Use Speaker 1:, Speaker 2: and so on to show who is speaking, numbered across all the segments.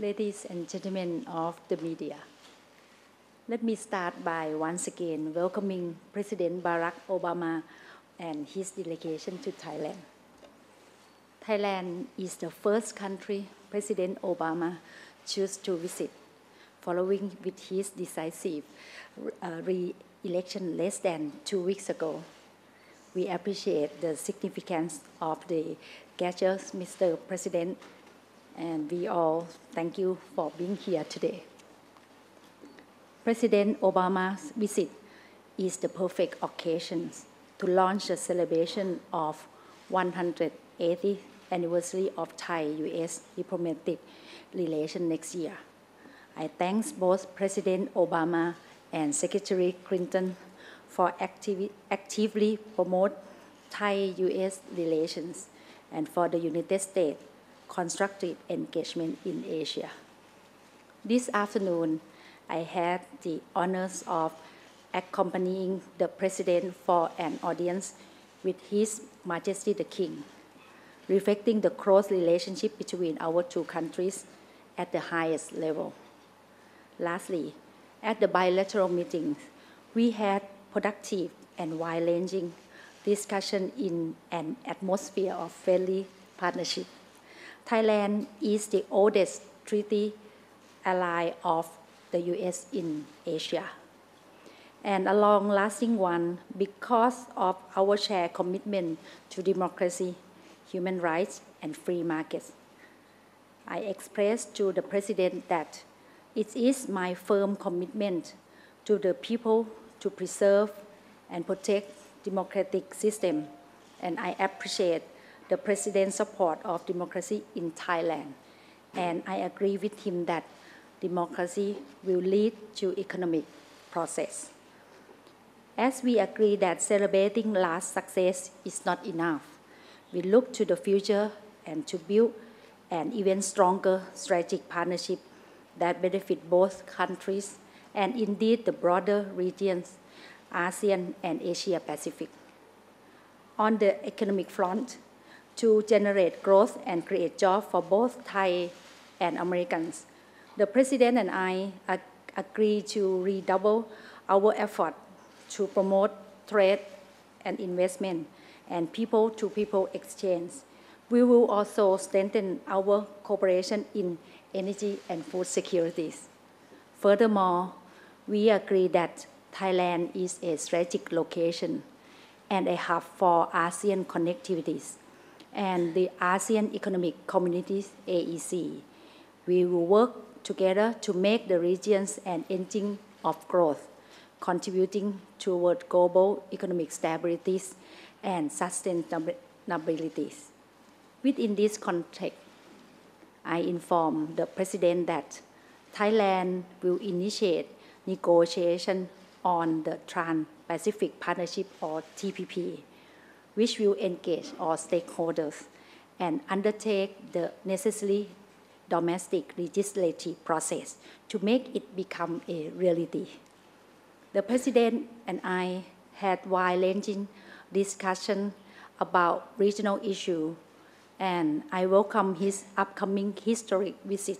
Speaker 1: Ladies and gentlemen of the media, let me start by once again welcoming President Barack Obama and his delegation to Thailand. Thailand is the first country President Obama chose to visit, following with his decisive re-election less than 2 weeks ago. We appreciate the significance of the gestures, Mr. President, and we all thank you for being here today. President Obama's visit is the perfect occasion to launch the celebration of 180th anniversary of Thai-U.S. diplomatic relations next year. I thank both President Obama and Secretary Clinton for actively promote Thai-U.S. relations and for the United States' constructive engagement in Asia. This afternoon, I had the honors of accompanying the President for an audience with His Majesty the King, reflecting the close relationship between our two countries at the highest level. Lastly, at the bilateral meetings, we had productive and wide-ranging discussion in an atmosphere of friendly partnership. Thailand is the oldest treaty ally of the U.S. in Asia, and a long-lasting one because of our shared commitment to democracy, human rights, and free markets. I expressed to the President that it is my firm commitment to the people to preserve and protect democratic system, and I appreciate the President's support of democracy in Thailand, and I agree with him that democracy will lead to economic process. As we agree that celebrating last success is not enough, we look to the future and to build an even stronger strategic partnership that benefit both countries and indeed the broader regions, ASEAN and Asia Pacific. On the economic front, to generate growth and create jobs for both Thai and Americans, the President and I agree to redouble our effort to promote trade and investment and people-to-people exchange. We will also strengthen our cooperation in energy and food securities. Furthermore, we agree that Thailand is a strategic location and a hub for ASEAN connectivities and the ASEAN Economic Community (AEC). We will work together to make the regions an engine of growth, contributing toward global economic stability and sustainability. Within this context, I inform the President that Thailand will initiate negotiation on the Trans-Pacific Partnership or TPP, which will engage all stakeholders and undertake the necessary domestic legislative process to make it become a reality. The President and I had wide-ranging discussion about regional issues, and I welcome his upcoming historic visit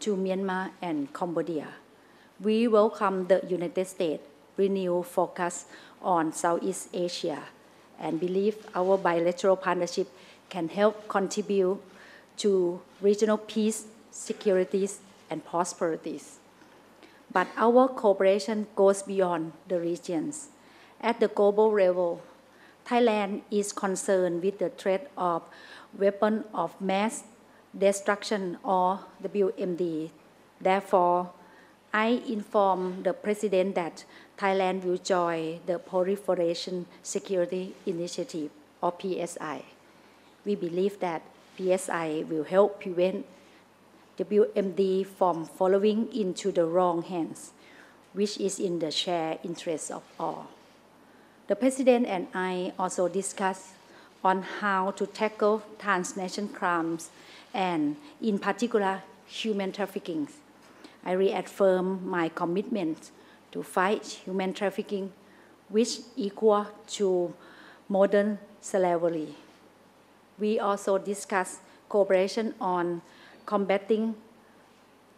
Speaker 1: to Myanmar and Cambodia. We welcome the United States' renewed focus on Southeast Asia and believe our bilateral partnership can help contribute to regional peace, security, and prosperity. But our cooperation goes beyond the regions. At the global level, Thailand is concerned with the threat of weapons of mass destruction or WMD. Therefore, I inform the President that Thailand will join the Proliferation Security Initiative or PSI. We believe that PSI will help prevent WMD from falling into the wrong hands, which is in the shared interest of all. The President and I also discussed on how to tackle transnational crimes and, in particular, human trafficking. I reaffirm my commitment to fight human trafficking, which equal to modern slavery. We also discussed cooperation on combating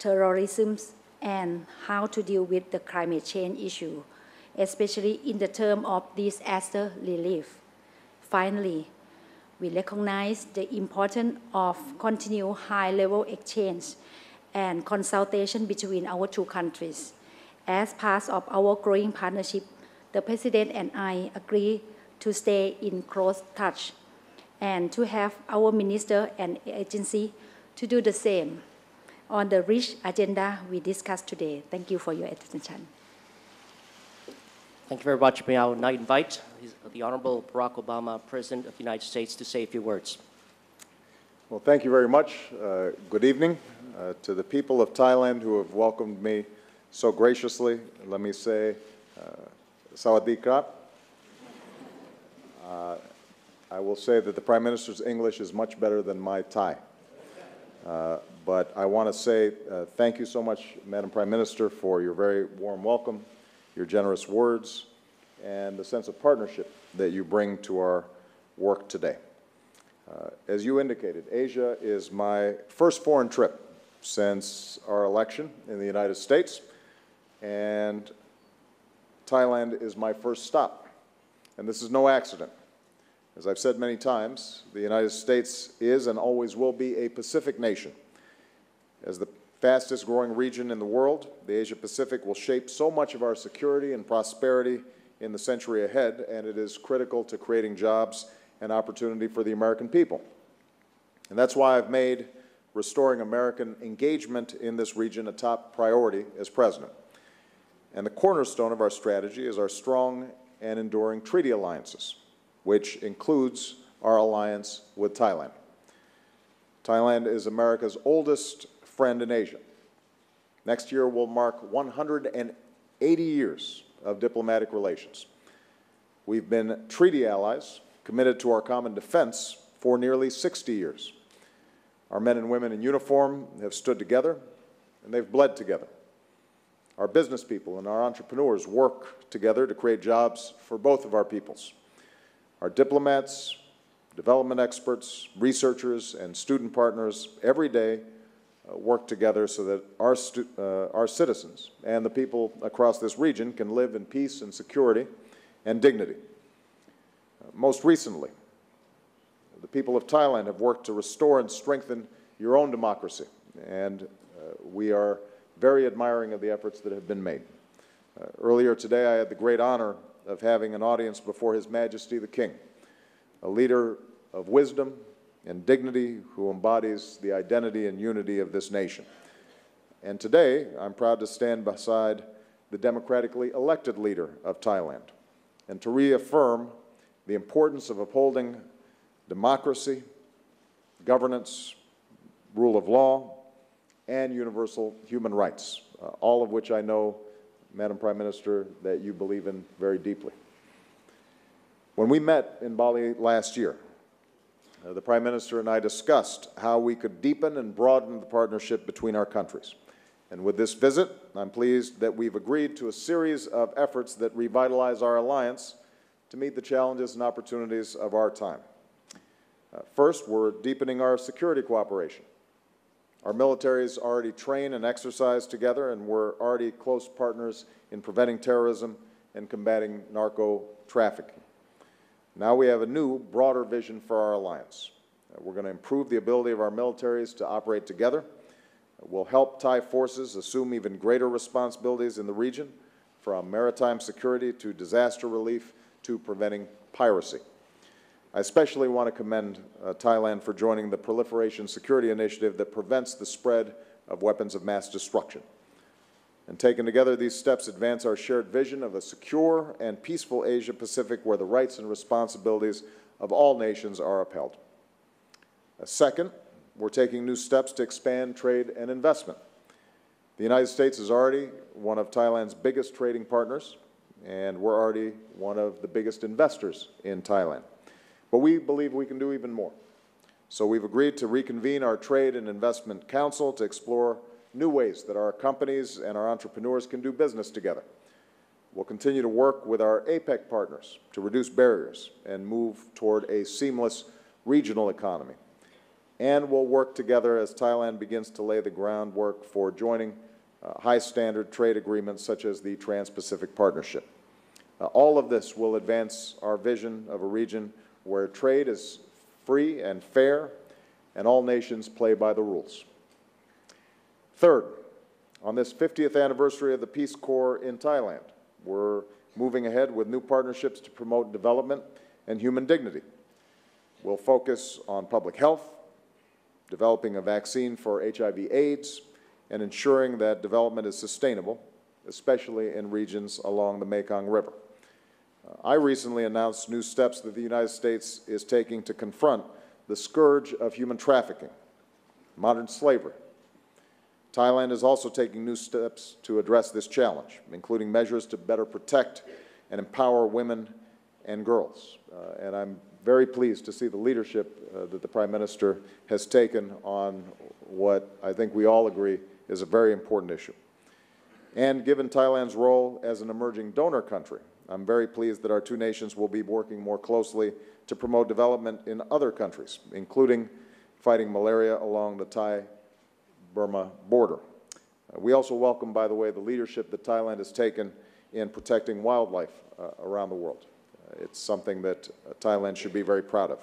Speaker 1: terrorism, and how to deal with the climate change issue, especially in the term of disaster relief. Finally, we recognize the importance of continued high-level exchange and consultation between our two countries. As part of our growing partnership, the President and I agree to stay in close touch and to have our minister and agency to do the same on the rich agenda we discussed today. Thank you for your attention.
Speaker 2: Thank you very much. May I now invite the Honorable Barack Obama, President of the United States, to say a few words.
Speaker 3: Well, thank you very much. Good evening to the people of Thailand who have welcomed me so graciously. Let me say, Sawadee krap. I will say that the Prime Minister's English is much better than my Thai. But I want to say thank you so much, Madam Prime Minister, for your very warm welcome, your generous words, and the sense of partnership that you bring to our work today. As you indicated, Asia is my first foreign trip since our election in the United States, and Thailand is my first stop. And this is no accident. As I've said many times, the United States is and always will be a Pacific nation. As the fastest growing region in the world, the Asia-Pacific will shape so much of our security and prosperity in the century ahead, and it is critical to creating jobs and opportunity for the American people. And that's why I've made restoring American engagement in this region a top priority as president. And the cornerstone of our strategy is our strong and enduring treaty alliances, which includes our alliance with Thailand. Thailand is America's oldest friend in Asia. Next year will mark 180 years of diplomatic relations. We've been treaty allies committed to our common defense for nearly 60 years. Our men and women in uniform have stood together, and they've bled together. Our business people and our entrepreneurs work together to create jobs for both of our peoples. Our diplomats, development experts, researchers, and student partners every day work together so that our citizens and the people across this region can live in peace and security and dignity. Most recently, the people of Thailand have worked to restore and strengthen your own democracy, and we are very admiring of the efforts that have been made. Earlier today, I had the great honor of having an audience before His Majesty the King, a leader of wisdom and dignity who embodies the identity and unity of this nation. And today, I'm proud to stand beside the democratically elected leader of Thailand and to reaffirm the importance of upholding democracy, governance, rule of law, and universal human rights, all of which I know, Madam Prime Minister, that you believe in very deeply. When we met in Bali last year, the Prime Minister and I discussed how we could deepen and broaden the partnership between our countries. And with this visit, I'm pleased that we've agreed to a series of efforts that revitalize our alliance to meet the challenges and opportunities of our time. First, we're deepening our security cooperation. Our militaries already train and exercise together, and we're already close partners in preventing terrorism and combating narco-trafficking. Now we have a new, broader vision for our alliance. We're going to improve the ability of our militaries to operate together. We'll help Thai forces assume even greater responsibilities in the region, from maritime security to disaster relief to preventing piracy. I especially want to commend Thailand for joining the Proliferation Security Initiative that prevents the spread of weapons of mass destruction. And taken together, these steps advance our shared vision of a secure and peaceful Asia-Pacific where the rights and responsibilities of all nations are upheld. Second, we're taking new steps to expand trade and investment. The United States is already one of Thailand's biggest trading partners, and we're already one of the biggest investors in Thailand. But we believe we can do even more. So we've agreed to reconvene our Trade and Investment Council to explore new ways that our companies and our entrepreneurs can do business together. We'll continue to work with our APEC partners to reduce barriers and move toward a seamless regional economy. and will work together as Thailand begins to lay the groundwork for joining high-standard trade agreements such as the Trans-Pacific Partnership. All of this will advance our vision of a region where trade is free and fair, and all nations play by the rules. Third, on this 50th anniversary of the Peace Corps in Thailand, we're moving ahead with new partnerships to promote development and human dignity. We'll focus on public health, developing a vaccine for HIV/AIDS, and ensuring that development is sustainable, especially in regions along the Mekong River. I recently announced new steps that the United States is taking to confront the scourge of human trafficking, modern slavery. Thailand is also taking new steps to address this challenge, including measures to better protect and empower women and girls. And I'm very pleased to see the leadership that the Prime Minister has taken on what I think we all agree is a very important issue. And given Thailand's role as an emerging donor country, I'm very pleased that our two nations will be working more closely to promote development in other countries, including fighting malaria along the Thai-Burma border. We also welcome, by the way, the leadership that Thailand has taken in protecting wildlife around the world. It's something that Thailand should be very proud of.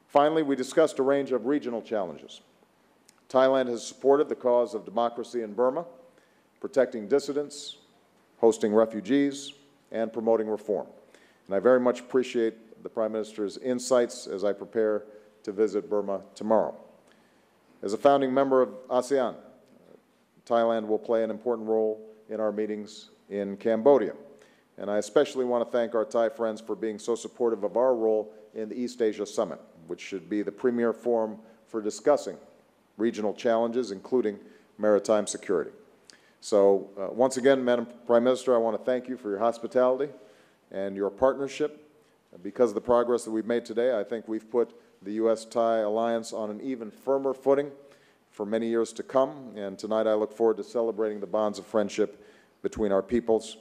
Speaker 3: Finally, we discussed a range of regional challenges. Thailand has supported the cause of democracy in Burma, protecting dissidents, hosting refugees, and promoting reform. And I very much appreciate the Prime Minister's insights as I prepare to visit Burma tomorrow. As a founding member of ASEAN, Thailand will play an important role in our meetings in Cambodia. And I especially want to thank our Thai friends for being so supportive of our role in the East Asia Summit, which should be the premier forum for discussing regional challenges, including maritime security. So once again, Madam Prime Minister, I want to thank you for your hospitality and your partnership. Because of the progress that we've made today, I think we've put the U.S.-Thai alliance on an even firmer footing for many years to come. And tonight I look forward to celebrating the bonds of friendship between our peoples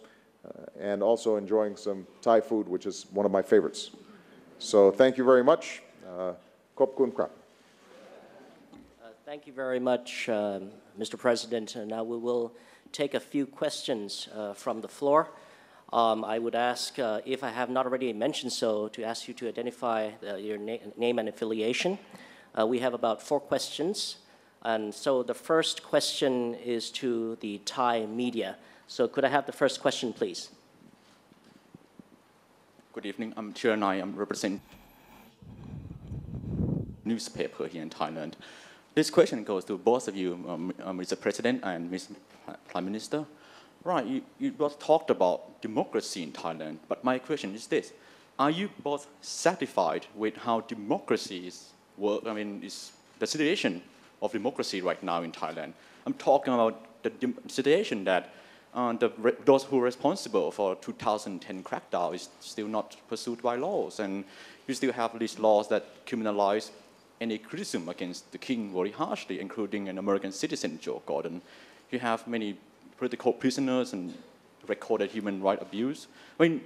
Speaker 3: and also enjoying some Thai food, which is one of my favorites. So thank you very much. Khop kun krap.
Speaker 2: Thank you very much, Mr. President. Now we will take a few questions from the floor. I would ask, if I have not already mentioned so, to ask you to identify your name and affiliation. We have about 4 questions. And so the first question is to the Thai media. So could I have the first question, please?
Speaker 4: Good evening. I'm Chiranai. I'm representing newspaper here in Thailand. This question goes to both of you, Mr. President and Mr. Prime Minister. Right, you both talked about democracy in Thailand, but my question is this. Are you both satisfied with how democracy works? I mean, is the situation of democracy right now in Thailand? I'm talking about the situation that those who are responsible for 2010 crackdown is still not pursued by laws, and you still have these laws that criminalize any criticism against the king very harshly, including an American citizen, Joe Gordon. You have many political prisoners and recorded human rights abuse. I mean,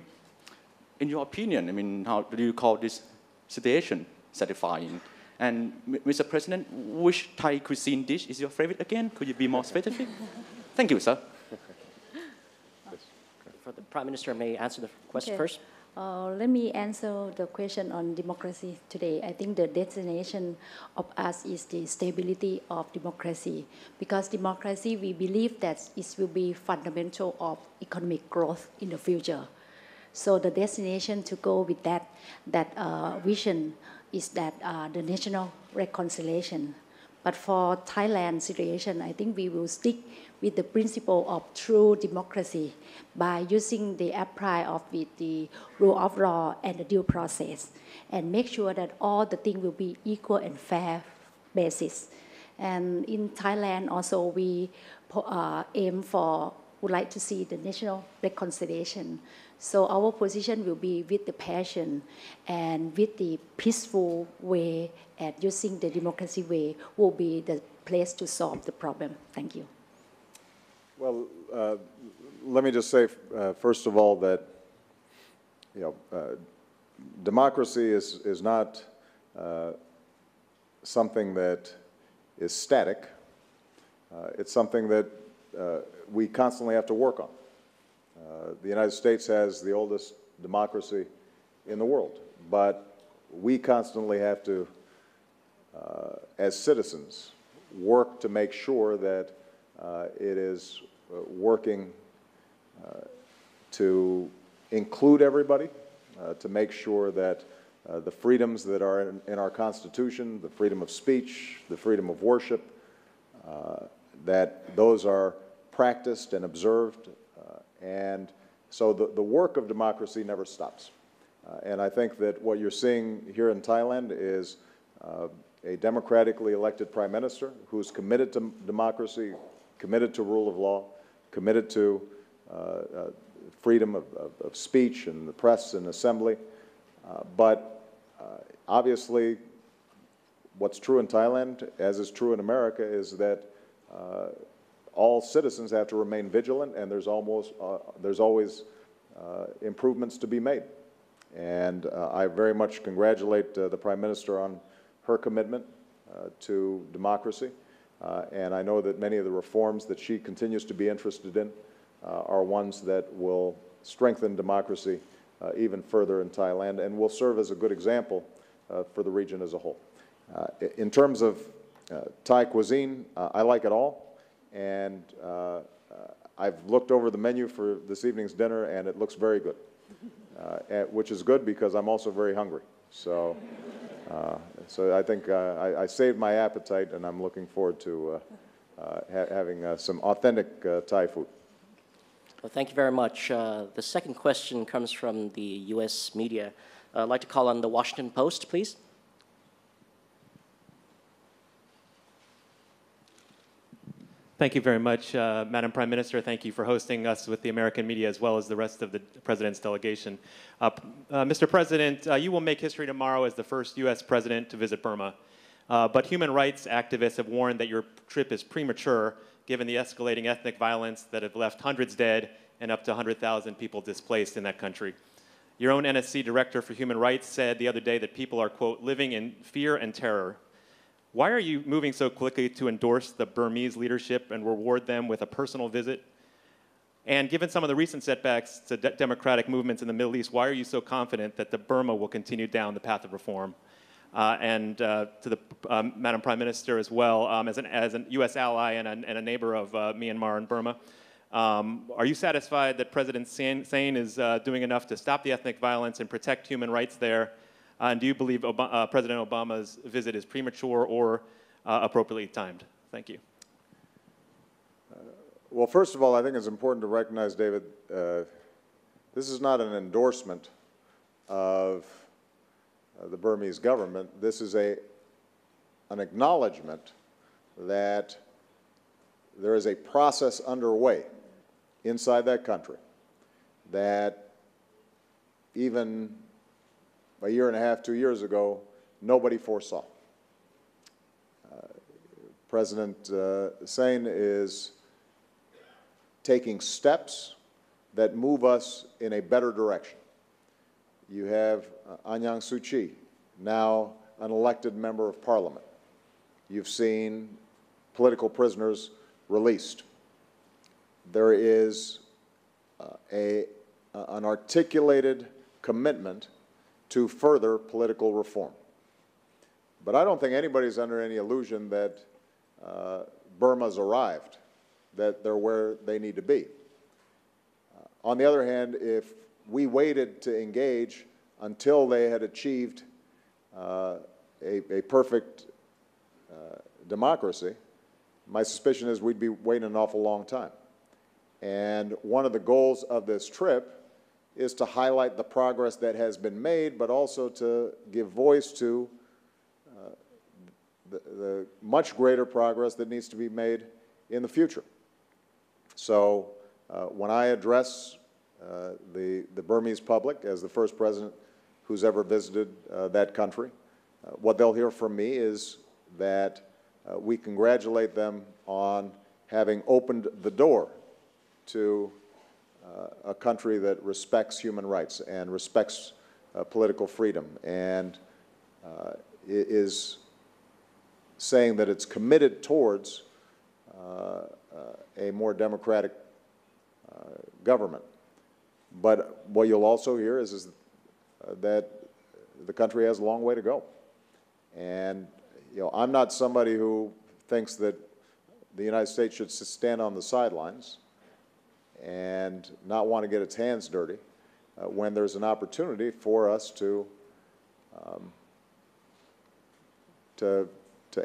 Speaker 4: in your opinion, I mean, how do you call this situation satisfying? And Mr. President, which Thai cuisine dish is your favorite again? Could you be more specific? Thank you, sir.
Speaker 2: For the Prime Minister, may answer the question first.
Speaker 1: Let me answer the question on democracy today. I think the destination of us is the stability of democracy. Because democracy, we believe that it will be fundamental of economic growth in the future. So the destination to go with that vision is that the national reconciliation. But for Thailand situation, I think we will stick with the principle of true democracy by using the apply of the rule of law and the due process, and make sure that all the things will be equal and fair basis. And in Thailand also we would like to see the national reconciliation. So our position will be with the passion and with the peaceful way, and using the democracy way will be the place to solve the problem. Thank you.
Speaker 3: Well, let me just say, first of all, that democracy is not something that is static. It's something that we constantly have to work on. The United States has the oldest democracy in the world, but we constantly have to, as citizens, work to make sure that it is working to include everybody, to make sure that the freedoms that are in our Constitution, the freedom of speech, the freedom of worship, that those are practiced and observed. And so the work of democracy never stops. And I think that what you're seeing here in Thailand is a democratically elected prime minister who's committed to democracy, committed to rule of law, committed to freedom of speech and the press and assembly. But obviously, what's true in Thailand, as is true in America, is that all citizens have to remain vigilant, and there's always improvements to be made. And I very much congratulate the Prime Minister on her commitment to democracy. And I know that many of the reforms that she continues to be interested in are ones that will strengthen democracy even further in Thailand and will serve as a good example for the region as a whole. In terms of Thai cuisine, I like it all. And I've looked over the menu for this evening's dinner, and it looks very good, which is good because I'm also very hungry. So, so I think I saved my appetite, and I'm looking forward to having some authentic Thai food.
Speaker 2: Well, thank you very much. The second question comes from the U.S. media. I'd like to call on the Washington Post, please.
Speaker 5: Thank you very much, Madam Prime Minister. Thank you for hosting us with the American media as well as the rest of the President's delegation. Mr. President, you will make history tomorrow as the first U.S. President to visit Burma. But human rights activists have warned that your trip is premature given the escalating ethnic violence that have left hundreds dead and up to 100,000 people displaced in that country. Your own NSC Director for Human Rights said the other day that people are, quote, living in fear and terror. Why are you moving so quickly to endorse the Burmese leadership and reward them with a personal visit? And given some of the recent setbacks to democratic movements in the Middle East, why are you so confident that the Burma will continue down the path of reform? And to the Madam Prime Minister as well, as a U.S. ally and a neighbor of Myanmar and Burma, are you satisfied that President Sein is doing enough to stop the ethnic violence and protect human rights there? And do you believe President Obama's visit is premature or appropriately timed? Thank you.
Speaker 3: Well, first of all, I think it's important to recognize, David, this is not an endorsement of the Burmese government. This is an acknowledgement that there is a process underway inside that country that even a year and a half, 2 years ago, nobody foresaw. President Sein is taking steps that move us in a better direction. You have Aung San Suu Kyi, now an elected member of parliament. You've seen political prisoners released. There is an articulated commitment to further political reform. But I don't think anybody's under any illusion that Burma's arrived, that they're where they need to be. On the other hand, if we waited to engage until they had achieved a perfect democracy, my suspicion is we'd be waiting an awful long time. And one of the goals of this trip is to highlight the progress that has been made, but also to give voice to the much greater progress that needs to be made in the future. So when I address the Burmese public as the first president who's ever visited that country, what they'll hear from me is that we congratulate them on having opened the door to a country that respects human rights and respects political freedom and is saying that it's committed towards a more democratic government. But what you'll also hear is that the country has a long way to go. And I'm not somebody who thinks that the United States should stand on the sidelines and not want to get its hands dirty when there's an opportunity for us to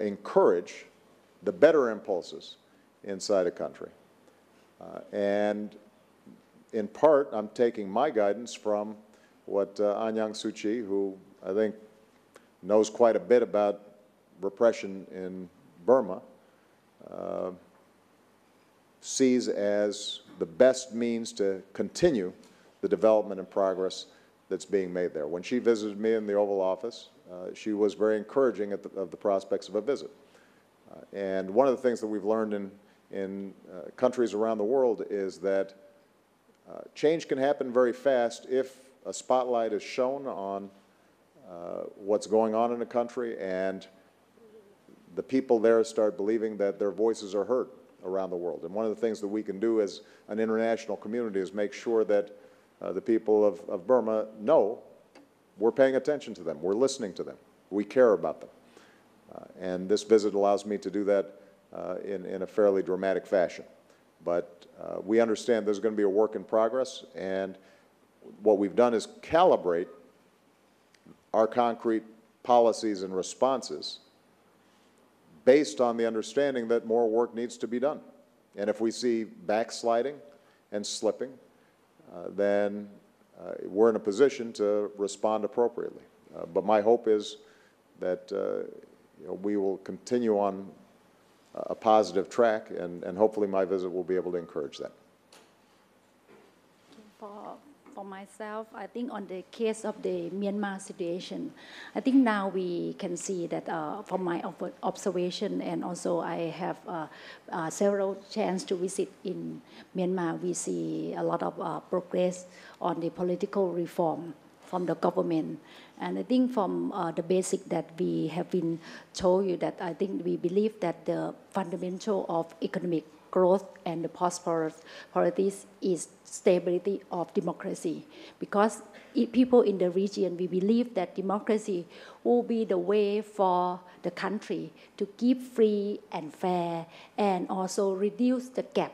Speaker 3: encourage the better impulses inside a country. And in part, I'm taking my guidance from what Aung San Suu Kyi, who I think knows quite a bit about repression in Burma, sees as the best means to continue the development and progress that's being made there. When she visited me in the Oval Office, she was very encouraging of the prospects of a visit. And one of the things that we've learned in countries around the world is that change can happen very fast if a spotlight is shown on what's going on in a country and the people there start believing that their voices are heard around the world. And one of the things that we can do as an international community is make sure that the people of Burma know we're paying attention to them, we're listening to them, we care about them. And this visit allows me to do that in a fairly dramatic fashion. But we understand there's going to be a work in progress, and what we've done is calibrate our concrete policies and responses based on the understanding that more work needs to be done. And if we see backsliding and slipping, then we're in a position to respond appropriately. But my hope is that we will continue on a positive track, and hopefully my visit will be able to encourage that.
Speaker 1: For myself, I think on the case of the Myanmar situation, I think now we can see that from my observation, and also I have several chances to visit in Myanmar, we see a lot of progress on the political reform from the government. And I think from the basic that we have been told you that I think we believe that the fundamental of economic growth and the prosperities is stability of democracy. Because people in the region, we believe that democracy will be the way for the country to keep free and fair and also reduce the gap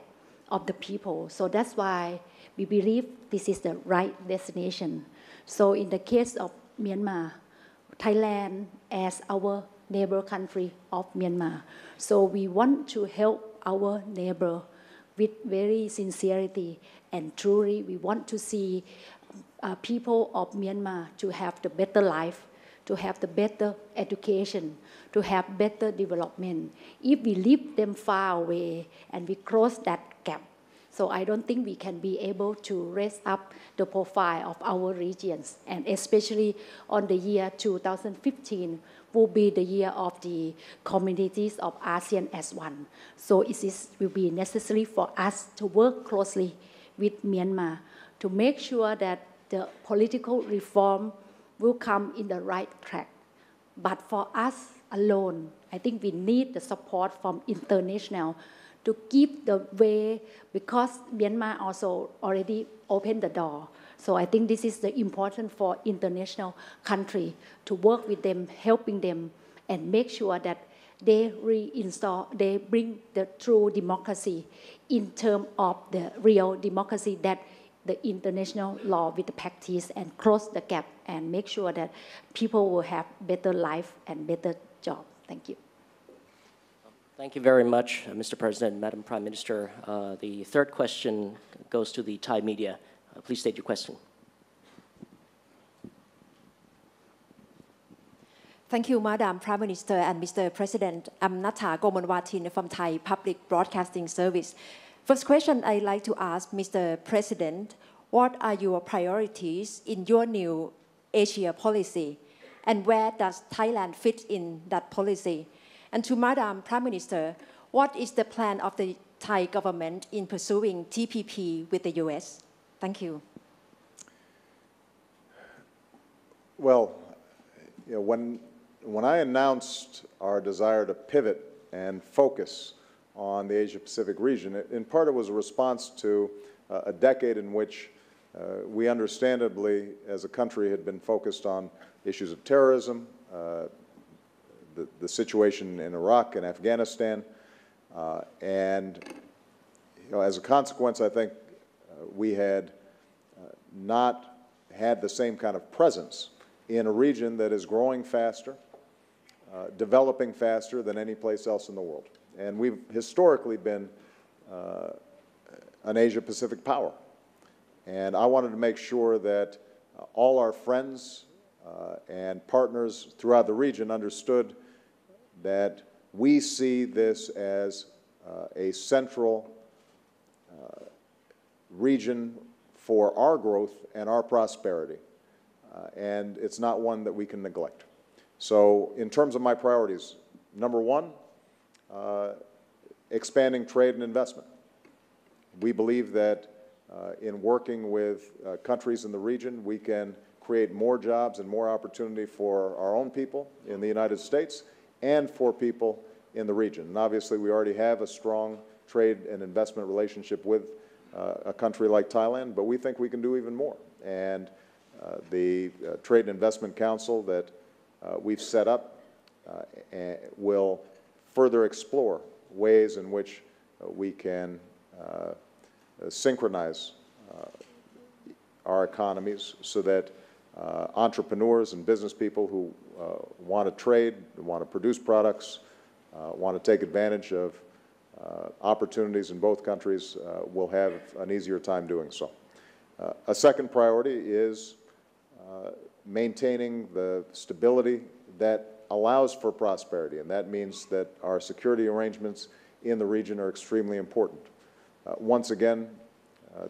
Speaker 1: of the people. So that's why we believe this is the right destination. So in the case of Myanmar, Thailand as our neighbor country of Myanmar, so we want to help our neighbor with very sincerity, and truly we want to see people of Myanmar to have the better life, to have the better education, to have better development. If we leave them far away and we close that gap, so I don't think we can be able to raise up the profile of our regions, and especially on the year 2015 will be the year of the communities of ASEAN as one. So it will be necessary for us to work closely with Myanmar to make sure that the political reform will come in the right track. But for us alone, I think we need the support from international to keep the way, because Myanmar also already opened the door. So I think this is the important for international country to work with them, helping them, and make sure that they bring the true democracy in terms of the real democracy that the international law with the practice, and close the gap and make sure that people will have better life and better job. Thank you.
Speaker 2: Thank you very much, Mr. President, Madam Prime Minister. The third question goes to the Thai media. Please state your question.
Speaker 6: Thank you, Madam Prime Minister and Mr. President. I'm Natha Gomonwatin from Thai Public Broadcasting Service. First question I'd like to ask Mr. President, what are your priorities in your new Asia policy, and where does Thailand fit in that policy? And to Madam Prime Minister, what is the plan of the Thai government in pursuing TPP with the US? Thank you.
Speaker 3: Well, when when I announced our desire to pivot and focus on the Asia-Pacific region, in part it was a response to a decade in which we understandably, as a country, had been focused on issues of terrorism, the situation in Iraq and Afghanistan, and as a consequence, I think we had not had the same kind of presence in a region that is growing faster, developing faster than any place else in the world. And we've historically been an Asia-Pacific power. And I wanted to make sure that all our friends and partners throughout the region understood that we see this as a central region for our growth and our prosperity. And it's not one that we can neglect. So in terms of my priorities, number one, expanding trade and investment. We believe that in working with countries in the region, we can create more jobs and more opportunity for our own people in the United States and for people in the region. And obviously, we already have a strong trade and investment relationship with a country like Thailand, but we think we can do even more. And the Trade and Investment Council that we've set up will further explore ways in which we can synchronize our economies so that entrepreneurs and business people who want to trade, want to produce products, want to take advantage of opportunities in both countries will have an easier time doing so. A second priority is maintaining the stability that allows for prosperity, and that means that our security arrangements in the region are extremely important. Once again,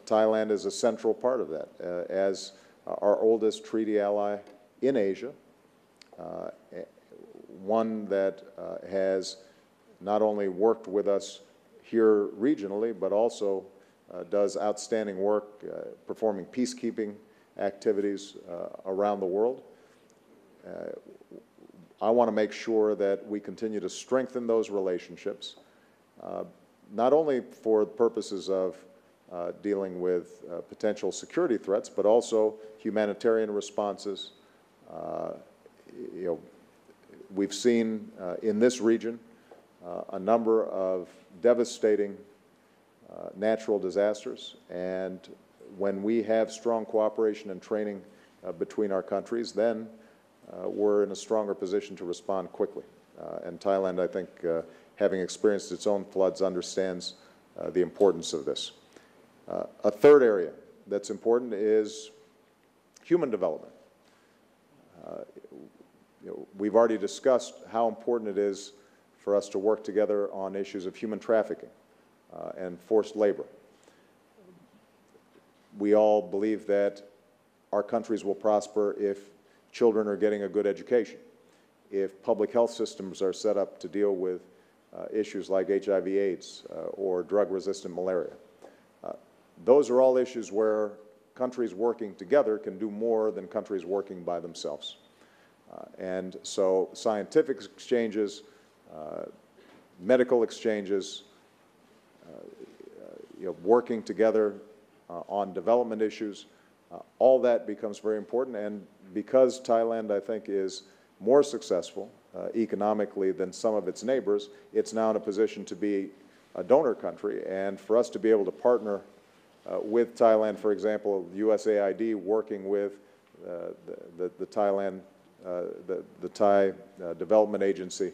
Speaker 3: Thailand is a central part of that. As our oldest treaty ally in Asia, one that has not only worked with us here regionally, but also does outstanding work performing peacekeeping activities around the world. I want to make sure that we continue to strengthen those relationships, not only for purposes of dealing with potential security threats, but also humanitarian responses. We've seen in this region a number of devastating natural disasters, and when we have strong cooperation and training between our countries, then we're in a stronger position to respond quickly. And Thailand, I think, having experienced its own floods, understands the importance of this. A third area that's important is human development. We've already discussed how important it is for us to work together on issues of human trafficking and forced labor. We all believe that our countries will prosper if children are getting a good education, if public health systems are set up to deal with issues like HIV/AIDS or drug-resistant malaria. Those are all issues where countries working together can do more than countries working by themselves. And so scientific exchanges, medical exchanges, working together on development issues, all that becomes very important. And because Thailand, I think, is more successful economically than some of its neighbors, it's now in a position to be a donor country. And for us to be able to partner with Thailand, for example, USAID working with the Thai Development Agency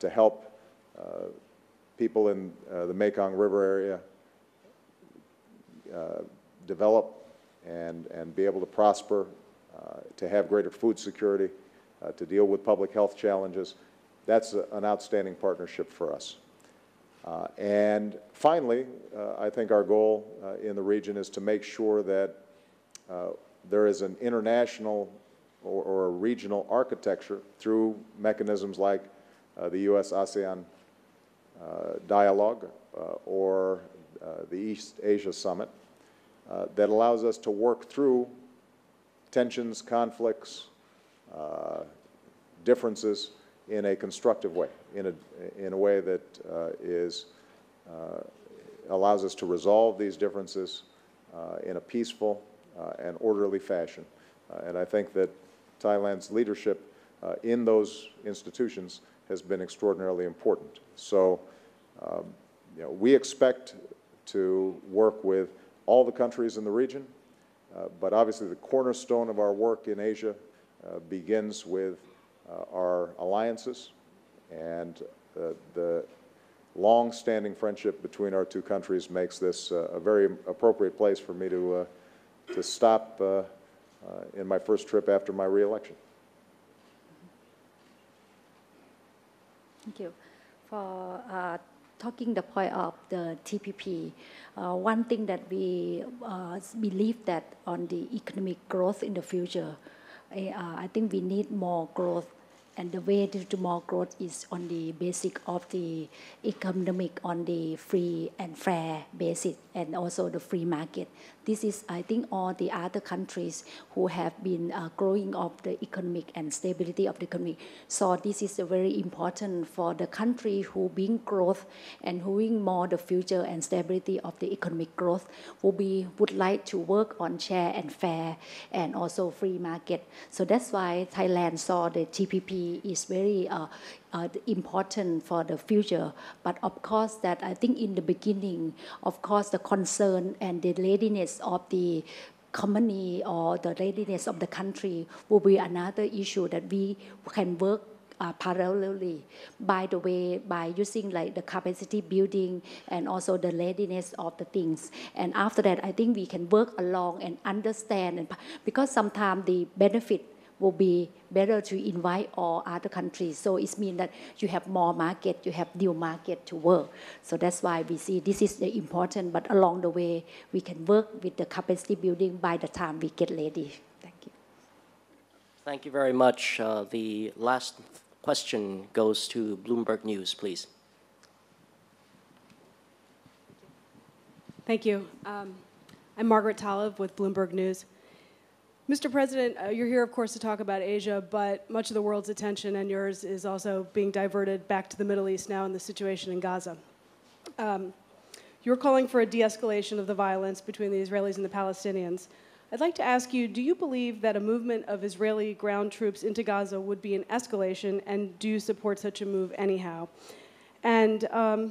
Speaker 3: to help people in the Mekong River area develop and be able to prosper, to have greater food security, to deal with public health challenges. That's an outstanding partnership for us. And finally, I think our goal in the region is to make sure that there is an international or a regional architecture through mechanisms like the U.S.-ASEAN dialogue or the East Asia Summit that allows us to work through tensions, conflicts, differences in a constructive way, in a way that allows us to resolve these differences in a peaceful and orderly fashion. And I think that Thailand's leadership in those institutions has been extraordinarily important. So we expect to work with all the countries in the region, but obviously the cornerstone of our work in Asia begins with our alliances, and the long-standing friendship between our two countries makes this a very appropriate place for me to stop in my first trip after my re-election.
Speaker 1: Thank you. For talking the point of the TPP, one thing that we believe that on the economic growth in the future, I think we need more growth, and the way to do more growth is on the basic of the economic, on the free and fair basis, and also the free market. This is, I think, all the other countries who have been growing of the economic and stability of the economy. So this is very important for the country who bring growth and who bring more the future and stability of the economic growth, who would like to work on share and fair and also free market. So that's why Thailand saw the TPP is very important for the future. But of course that I think in the beginning, of course the concern and the readiness of the company or the readiness of the country will be another issue that we can work parallelly, by the way, by using like the capacity building and also the readiness of the things. And after that, I think we can work along and understand, and because sometimes the benefit will be better to invite all other countries. So it means that you have more market, you have new market to work. So that's why we see this is the important, but along the way, we can work with the capacity building by the time we get ready. Thank you.
Speaker 2: Thank you very much. The last question goes to Bloomberg News, please.
Speaker 7: Thank you. I'm Margaret Talev with Bloomberg News. Mr. President, you're here, of course, to talk about Asia, but much of the world's attention and yours is also being diverted back to the Middle East now in the situation in Gaza. You're calling for a de-escalation of the violence between the Israelis and the Palestinians. I'd like to ask you, do you believe that a movement of Israeli ground troops into Gaza would be an escalation, and do you support such a move anyhow? And are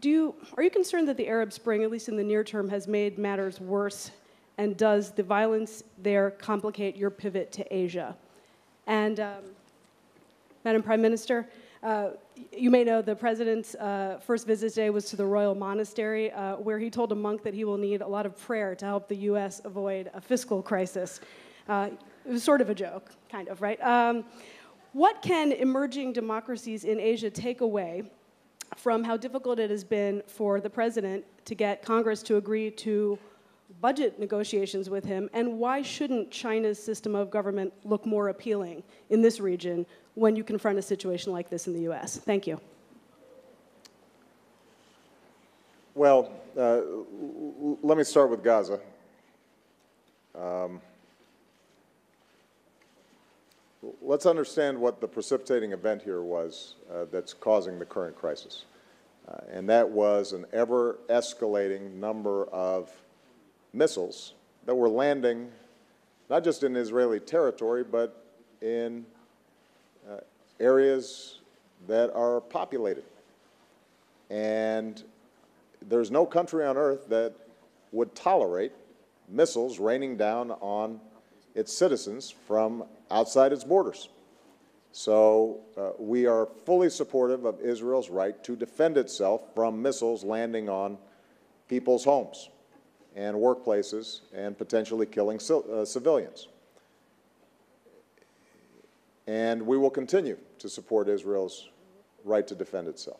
Speaker 7: you concerned that the Arab Spring, at least in the near term, has made matters worse? And does the violence there complicate your pivot to Asia? And Madam Prime Minister, you may know the President's first visit today was to the Royal Monastery, where he told a monk that he will need a lot of prayer to help the U.S. avoid a fiscal crisis. It was sort of a joke, kind of, right? What can emerging democracies in Asia take away from how difficult it has been for the President to get Congress to agree to budget negotiations with him, and why shouldn't China's system of government look more appealing in this region when you confront a situation like this in the U.S.? Thank you.
Speaker 3: Well, let me start with Gaza. Let's understand what the precipitating event here was that's causing the current crisis. And that was an ever-escalating number of missiles that were landing not just in Israeli territory, but in areas that are populated. And there's no country on earth that would tolerate missiles raining down on its citizens from outside its borders. So we are fully supportive of Israel's right to defend itself from missiles landing on people's homes and workplaces and potentially killing civilians. And we will continue to support Israel's right to defend itself.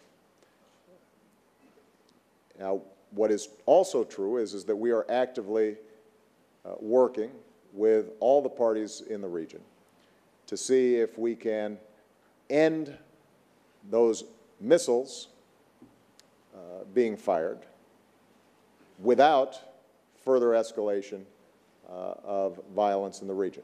Speaker 3: Now, what is also true is that we are actively working with all the parties in the region to see if we can end those missiles being fired without further escalation of violence in the region.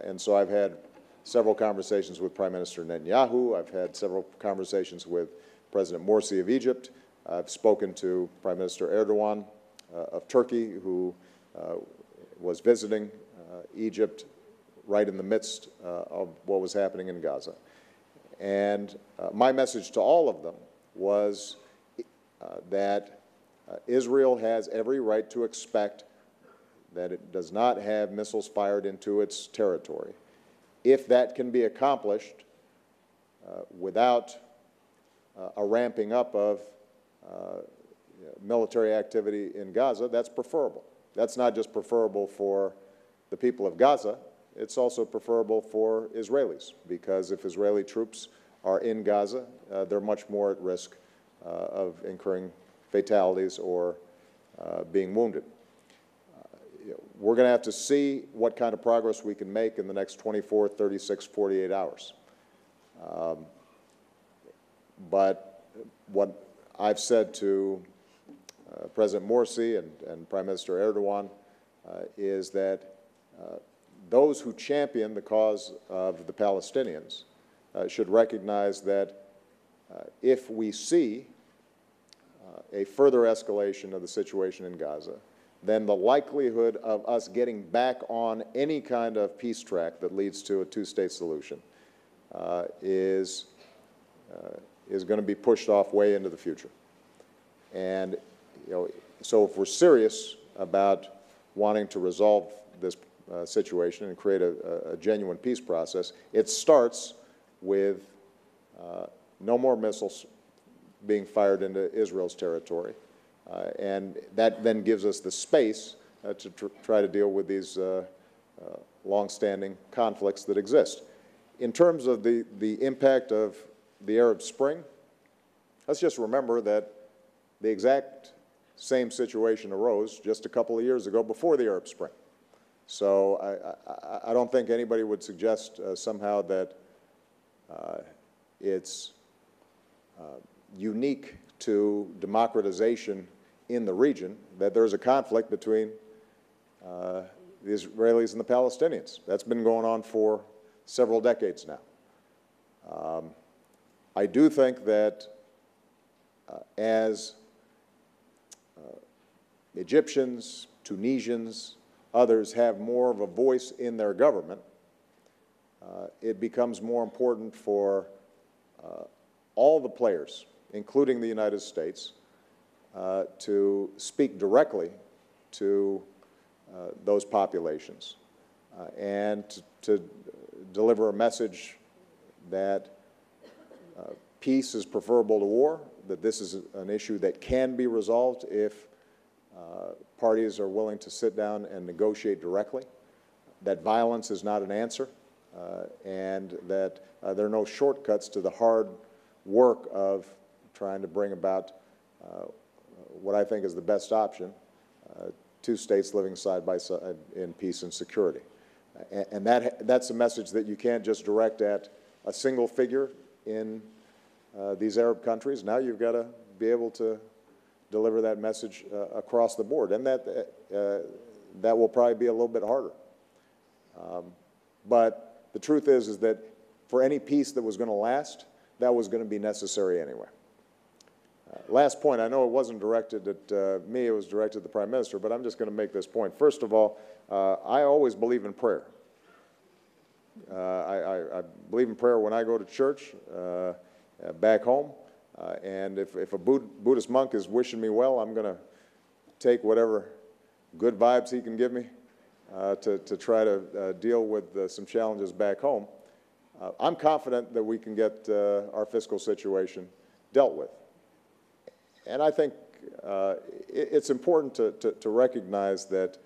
Speaker 3: And so I've had several conversations with Prime Minister Netanyahu. I've had several conversations with President Morsi of Egypt. I've spoken to Prime Minister Erdogan of Turkey, who was visiting Egypt right in the midst of what was happening in Gaza. And my message to all of them was that Israel has every right to expect that it does not have missiles fired into its territory. If that can be accomplished without a ramping up of military activity in Gaza, that's preferable. That's not just preferable for the people of Gaza, it's also preferable for Israelis, because if Israeli troops are in Gaza, they're much more at risk of incurring fatalities or being wounded. We're going to have to see what kind of progress we can make in the next 24, 36, 48 hours. But what I've said to President Morsi and Prime Minister Erdogan is that those who champion the cause of the Palestinians should recognize that if we see a further escalation of the situation in Gaza, then the likelihood of us getting back on any kind of peace track that leads to a two-state solution is going to be pushed off way into the future. And so if we're serious about wanting to resolve this situation and create a genuine peace process, it starts with no more missiles being fired into Israel's territory. And that then gives us the space to try to deal with these long-standing conflicts that exist. In terms of the impact of the Arab Spring, let's just remember that the exact same situation arose just a couple of years ago before the Arab Spring. So I don't think anybody would suggest somehow that it's unique to democratization in the region, that there's a conflict between the Israelis and the Palestinians. That's been going on for several decades now. I do think that as Egyptians, Tunisians, others have more of a voice in their government, it becomes more important for all the players, including the United States, to speak directly to those populations and to deliver a message that peace is preferable to war, that this is an issue that can be resolved if parties are willing to sit down and negotiate directly, that violence is not an answer, and that there are no shortcuts to the hard work of trying to bring about what I think is the best option, two states living side by side in peace and security. And that's a message that you can't just direct at a single figure in these Arab countries. Now you've got to be able to deliver that message across the board, and that will probably be a little bit harder. But the truth is that for any peace that was going to last, that was going to be necessary anyway. Last point, I know it wasn't directed at me, it was directed at the Prime Minister, but I'm just going to make this point. First of all, I always believe in prayer. I believe in prayer when I go to church back home, and if a Buddhist monk is wishing me well, I'm going to take whatever good vibes he can give me to try to deal with some challenges back home. I'm confident that we can get our fiscal situation dealt with. And I think it's important to recognize that,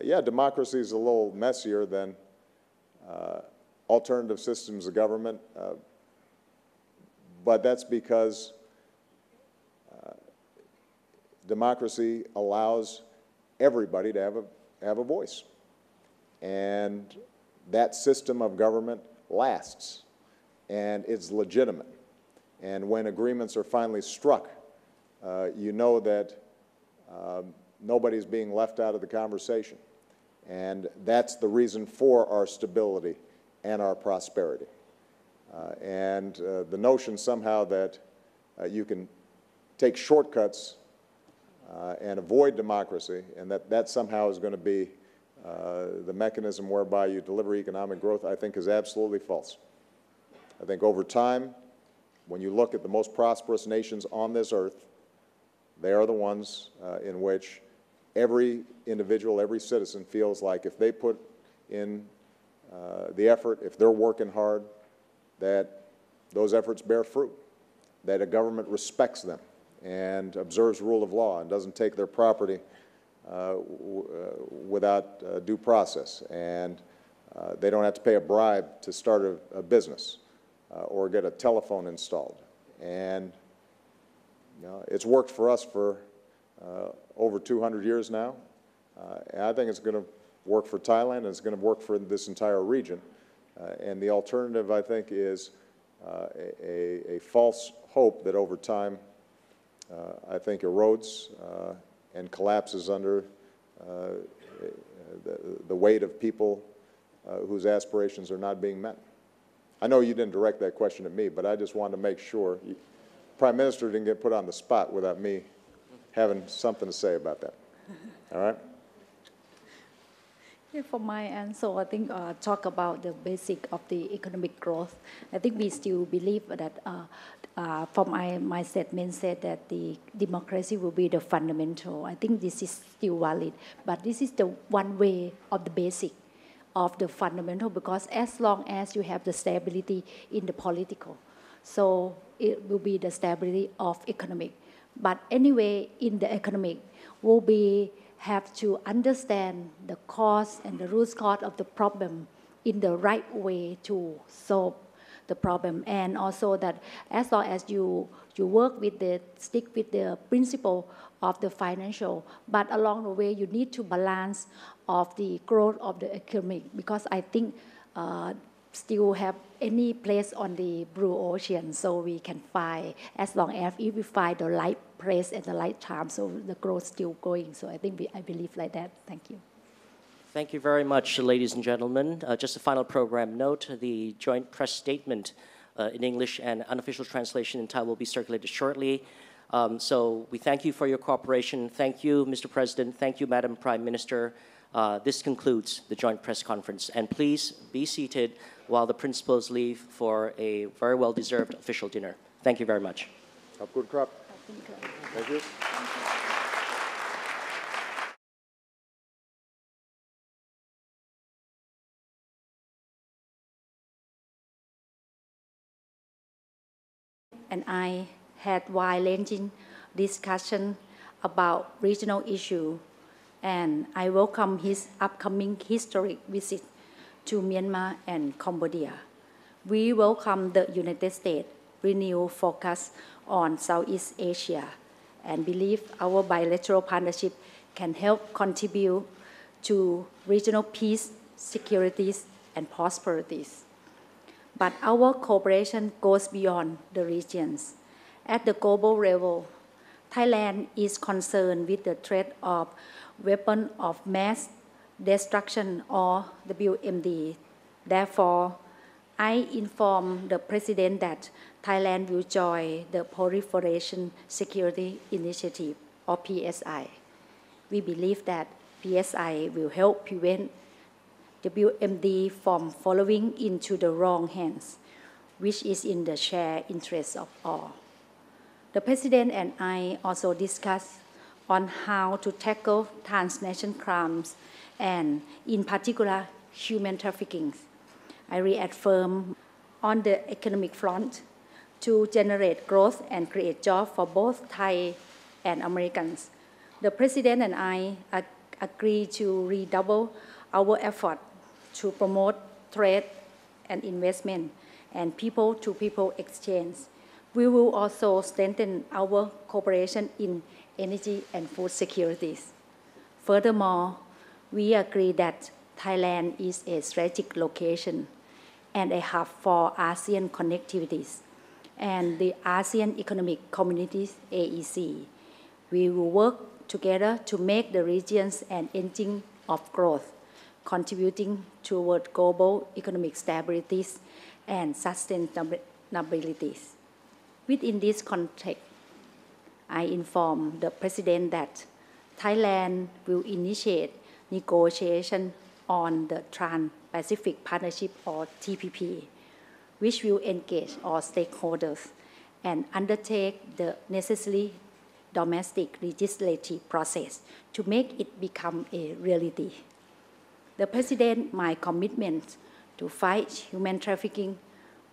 Speaker 3: yeah, democracy is a little messier than alternative systems of government, but that's because democracy allows everybody to have a voice. And that system of government lasts, and it's legitimate. And when agreements are finally struck, you know that nobody's being left out of the conversation. And that's the reason for our stability and our prosperity. The notion somehow that you can take shortcuts and avoid democracy, and that somehow is going to be the mechanism whereby you deliver economic growth, I think is absolutely false. I think over time, when you look at the most prosperous nations on this earth, they are the ones in which every individual, every citizen feels like if they put in the effort, if they're working hard, that those efforts bear fruit, that a government respects them and observes rule of law and doesn't take their property without due process, and they don't have to pay a bribe to start a business or get a telephone installed. And it's worked for us for over 200 years now, and I think it's going to work for Thailand, and it's going to work for this entire region. And the alternative, I think, is a false hope that over time, I think, erodes and collapses under the weight of people whose aspirations are not being met. I know you didn't direct that question at me, but I just wanted to make sure Prime Minister didn't get put on the spot without me having something to say about that. All right?
Speaker 1: Yeah, for my answer, I think talk about the basic of the economic growth. I think we still believe that, for my statement said that the democracy will be the fundamental. I think this is still valid, but this is the one way of the basic of the fundamental, because as long as you have the stability in the political, so it will be the stability of economic. But anyway, in the economic, will be have to understand the cause and the root cause of the problem in the right way to solve the problem. And also that as long as you work with stick with the principle of the financial, but along the way you need to balance of the growth of the economic, because I think still have any place on the blue ocean, so we can find, as long as if we find the right place at the right time, so the growth still going. So I think I believe like that. Thank you.
Speaker 2: Thank you very much, ladies and gentlemen. Just a final program note, the joint press statement in English and unofficial translation in Thai will be circulated shortly. So we thank you for your cooperation. Thank you, Mr. President. Thank you, Madam Prime Minister. This concludes the joint press conference. And please be seated while the principals leave for a very well-deserved official dinner. Thank you very much.
Speaker 3: Thank you.
Speaker 1: And I had wide-ranging discussion about regional issue, and I welcome his upcoming historic visit to Myanmar and Cambodia. We welcome the United States' renewed focus on Southeast Asia and believe our bilateral partnership can help contribute to regional peace, security, and prosperity. But our cooperation goes beyond the regions. At the global level, Thailand is concerned with the threat of weapons of mass destruction, or WMD. Therefore, I inform the President that Thailand will join the Proliferation Security Initiative, or PSI. We believe that PSI will help prevent WMD from falling into the wrong hands, which is in the shared interest of all. The President and I also discussed on how to tackle transnational crimes and, in particular, human trafficking. I reaffirm on the economic front to generate growth and create jobs for both Thai and Americans. The President and I agree to redouble our effort to promote trade and investment and people-to-people exchange. We will also strengthen our cooperation in energy and food security. Furthermore, we agree that Thailand is a strategic location and a hub for ASEAN connectivities and the ASEAN Economic Community, AEC. We will work together to make the regions an engine of growth. contributing toward global economic stability and sustainability. Within this context, I inform the President that Thailand will initiate negotiation on the Trans-Pacific Partnership or TPP, which will engage all stakeholders and undertake the necessary domestic legislative process to make it become a reality. The President, my commitment to fight human trafficking,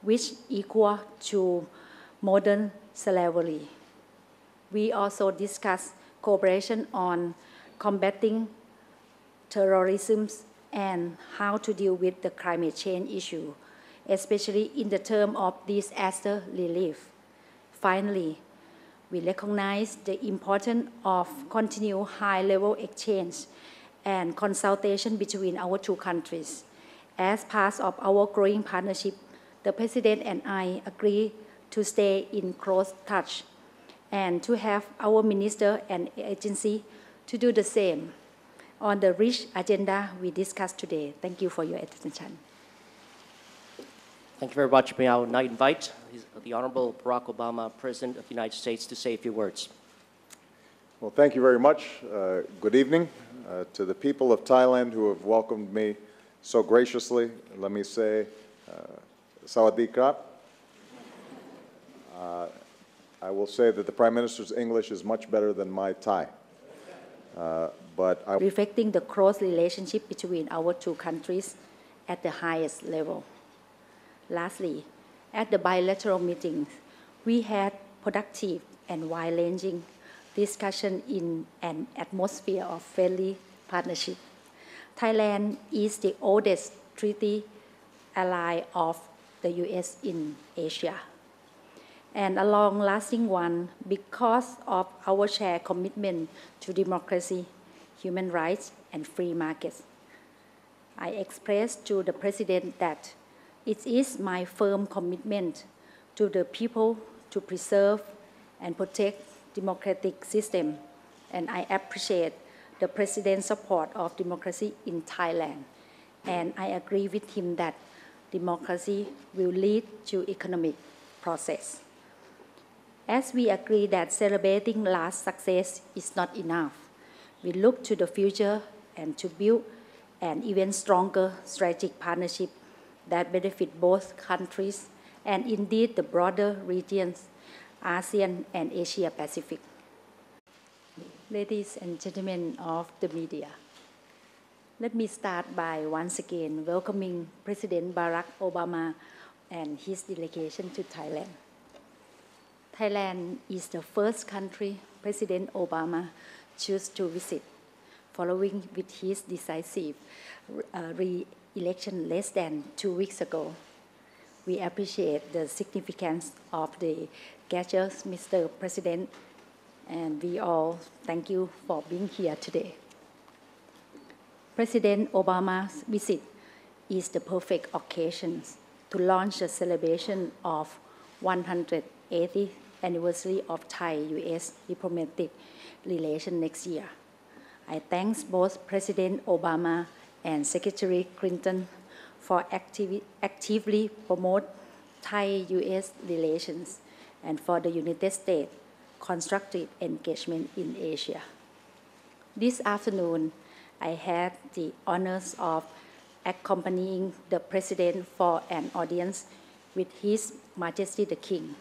Speaker 1: which equal to modern slavery. We also discussed cooperation on combating terrorism and how to deal with the climate change issue, especially in the term of disaster relief. Finally, we recognize the importance of continued high-level exchange and consultation between our two countries. As part of our growing partnership, the President and I agree to stay in close touch and to have our minister and agency to do the same on the rich agenda we discussed today. Thank you for your attention.
Speaker 2: Thank you very much. May I now invite the Honorable Barack Obama, President of the United States, to say a few words.
Speaker 3: Well, thank you very much. Good evening to the people of Thailand who have welcomed me so graciously. Let me say, Sawadee krap. I will say that the Prime Minister's English is much better than my Thai.
Speaker 1: Reflecting the close relationship between our two countries at the highest level. Lastly, at the bilateral meetings, we had productive and wide-ranging discussion in an atmosphere of friendly partnership. Thailand is the oldest treaty ally of the U.S. in Asia, and a long-lasting one because of our shared commitment to democracy, human rights, and free markets. I expressed to the President that it is my firm commitment to the people to preserve and protect democratic system, and I appreciate the President's support of democracy in Thailand, and I agree with him that democracy will lead to economic process. As we agree that celebrating last success is not enough, we look to the future and to build an even stronger strategic partnership that benefit both countries and indeed the broader regions, ASEAN and Asia Pacific. Ladies and gentlemen of the media, let me start by once again welcoming President Barack Obama and his delegation to Thailand. Thailand is the first country President Obama chose to visit, following with his decisive re-election less than 2 weeks ago. We appreciate the significance of the gestures, Mr. President, and we all thank you for being here today. President Obama's visit is the perfect occasion to launch the celebration of 180th anniversary of Thai-U.S. diplomatic relations next year. I thank both President Obama and Secretary Clinton for actively promote Thai-U.S. relations and for the United States' constructive engagement in Asia. This afternoon, I had the honors of accompanying the President for an audience with His Majesty the King.